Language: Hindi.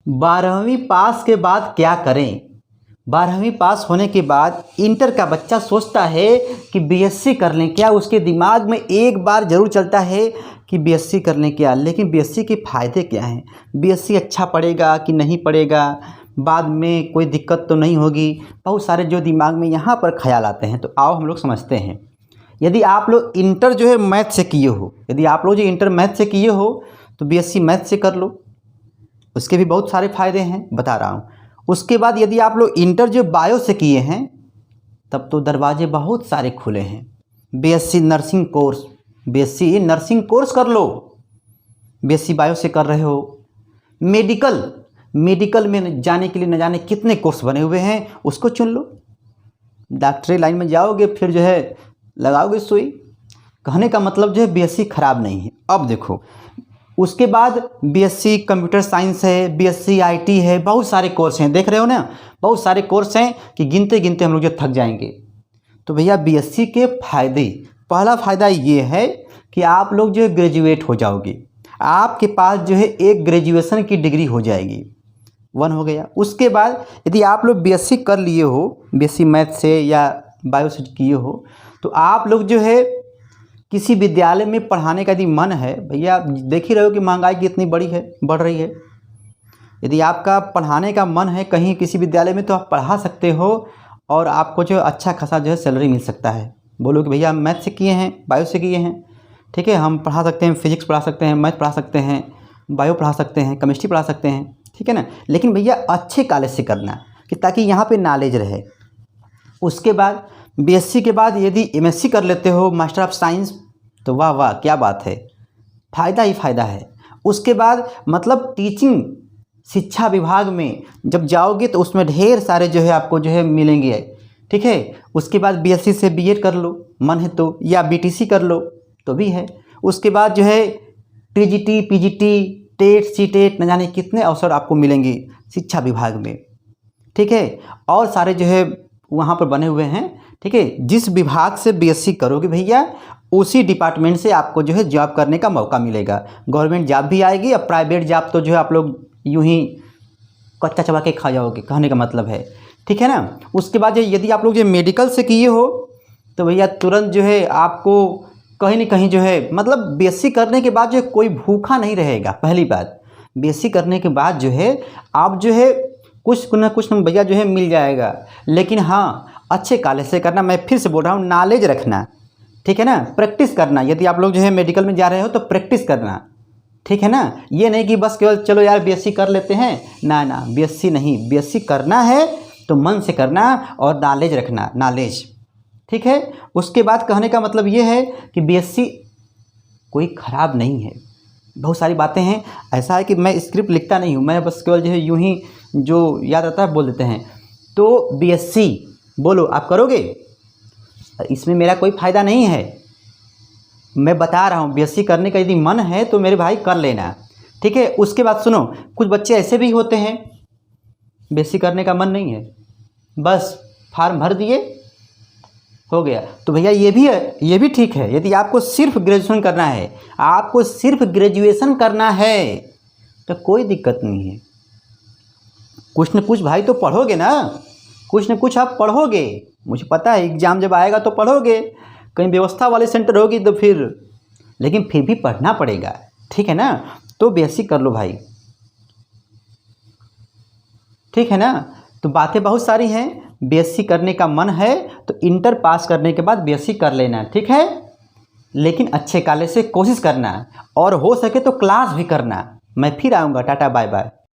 12वीं पास के बाद क्या करें। 12वीं पास होने के बाद इंटर का बच्चा सोचता है कि बीएससी कर लें क्या। उसके दिमाग में एक बार ज़रूर चलता है कि बीएससी कर लें क्या, लेकिन बीएससी के फ़ायदे क्या हैं, बीएससी अच्छा पड़ेगा कि नहीं पड़ेगा, बाद में कोई दिक्कत तो नहीं होगी। बहुत सारे जो दिमाग में यहाँ पर ख्याल आते हैं। तो आओ हम लोग समझते हैं। यदि आप लोग इंटर जो है मैथ से किए हो, यदि आप लोग जो इंटर मैथ से किए हो तो बीएससी मैथ से कर लो, उसके भी बहुत सारे फ़ायदे हैं बता रहा हूँ। उसके बाद यदि आप लोग इंटर जो बायो से किए हैं तब तो दरवाजे बहुत सारे खुले हैं। BSc nursing course, BSc nursing course कर लो, बीएससी बायो से कर रहे हो। मेडिकल में जाने के लिए न जाने कितने कोर्स बने हुए हैं, उसको चुन लो। डॉक्टरी लाइन में जाओगे फिर जो है लगाओगे सुई। कहने का मतलब जो है बीएससी ख़राब नहीं है। अब देखो उसके बाद बीएससी कंप्यूटर साइंस है, बीएससी आईटी है, बहुत सारे कोर्स हैं, देख रहे हो ना, बहुत सारे कोर्स हैं कि गिनते गिनते हम लोग जो थक जाएंगे। तो भैया बीएससी के फ़ायदे, पहला फ़ायदा ये है कि आप लोग जो है ग्रेजुएट हो जाओगे, आपके पास जो है एक ग्रेजुएशन की डिग्री हो जाएगी, 1 हो गया। उसके बाद यदि आप लोग बीएससी कर लिए हो, बीएससी मैथ से या बायो से किए हो, तो आप लोग जो है किसी विद्यालय में पढ़ाने का यदि मन है, भैया आप देख ही रहे हो कि महंगाई कितनी बढ़ रही है। यदि आपका पढ़ाने का मन है कहीं किसी विद्यालय में तो आप पढ़ा सकते हो और आपको जो अच्छा खासा जो है सैलरी मिल सकता है। बोलो कि भैया हम मैथ से किए हैं, बायो से किए हैं, ठीक है, हम पढ़ा सकते हैं, फिजिक्स पढ़ा सकते हैं, मैथ पढ़ा सकते हैं, बायो पढ़ा सकते हैं, केमिस्ट्री पढ़ा सकते हैं, ठीक है ना। लेकिन भैया अच्छे कॉलेज से करना कि ताकि यहाँ पे नॉलेज रहे। उसके बाद बीएससी के बाद यदि एमएससी कर लेते हो, मास्टर ऑफ साइंस, तो वाह वाह क्या बात है, फ़ायदा ही फ़ायदा है। उसके बाद मतलब टीचिंग शिक्षा विभाग में जब जाओगे तो उसमें ढेर सारे जो है आपको जो है मिलेंगे, ठीक है। उसके बाद बीएससी से बीएड कर लो मन है तो, या बीटीसी कर लो तो भी है। उसके बाद जो है टीजीटी, पीजीटी, टेट, सीटेट, न जाने कितने अवसर आपको मिलेंगे शिक्षा विभाग में, ठीक है। और सारे जो है वहाँ पर बने हुए हैं, ठीक है। जिस विभाग से बीएससी करोगे भैया उसी डिपार्टमेंट से आपको जो है जॉब करने का मौका मिलेगा। गवर्नमेंट जॉब भी आएगी, और प्राइवेट जॉब तो जो है आप लोग यूं ही कच्चा चबा के खा जाओगे, कहने का मतलब है, ठीक है ना। उसके बाद यदि आप लोग जो मेडिकल से किए हो तो भैया तुरंत जो है आपको कहीं ना कहीं जो है मतलब बीएससी करने के बाद जो है कोई भूखा नहीं रहेगा। पहली बात, बीएससी करने के बाद जो है आप जो है कुछ न कुछ भैया जो है मिल जाएगा। लेकिन हाँ, अच्छे कॉलेज से करना, मैं फिर से बोल रहा हूँ, नॉलेज रखना, ठीक है ना, प्रैक्टिस करना। यदि आप लोग जो है मेडिकल में जा रहे हो तो प्रैक्टिस करना, ठीक है ना। ये नहीं कि बस केवल चलो यार बीएससी कर लेते हैं, ना बीएससी नहीं, बीएससी करना है तो मन से करना और नॉलेज रखना, नॉलेज, ठीक है। उसके बाद कहने का मतलब ये है कि बीएससी कोई ख़राब नहीं है। बहुत सारी बातें हैं, ऐसा है कि मैं स्क्रिप्ट लिखता नहीं हूँ, मैं बस केवल जो है यूँ ही जो याद आता है बोल देते हैं। तो बीएससी बोलो आप करोगे, इसमें मेरा कोई फ़ायदा नहीं है, मैं बता रहा हूँ बीएससी करने का यदि मन है तो मेरे भाई कर लेना, ठीक है। उसके बाद सुनो, कुछ बच्चे ऐसे भी होते हैं बीएससी करने का मन नहीं है, बस फार्म भर दिए हो गया। तो भैया ये भी ठीक है। यदि आपको सिर्फ ग्रेजुएशन करना है, आपको सिर्फ ग्रेजुएशन करना है तो कोई दिक्कत नहीं है। कुछ न कुछ भाई तो पढ़ोगे ना, कुछ न कुछ आप पढ़ोगे, मुझे पता है एग्ज़ाम जब आएगा तो पढ़ोगे, कहीं व्यवस्था वाले सेंटर होगी तो फिर, लेकिन फिर भी पढ़ना पड़ेगा, ठीक है ना। तो बीएससी कर लो भाई, ठीक है ना। तो बातें बहुत सारी हैं, बीएससी करने का मन है तो इंटर पास करने के बाद बीएससी कर लेना, ठीक है। लेकिन अच्छे कॉलेज से कोशिश करना, और हो सके तो क्लास भी करना। मैं फिर आऊँगा, टाटा बाय बाय।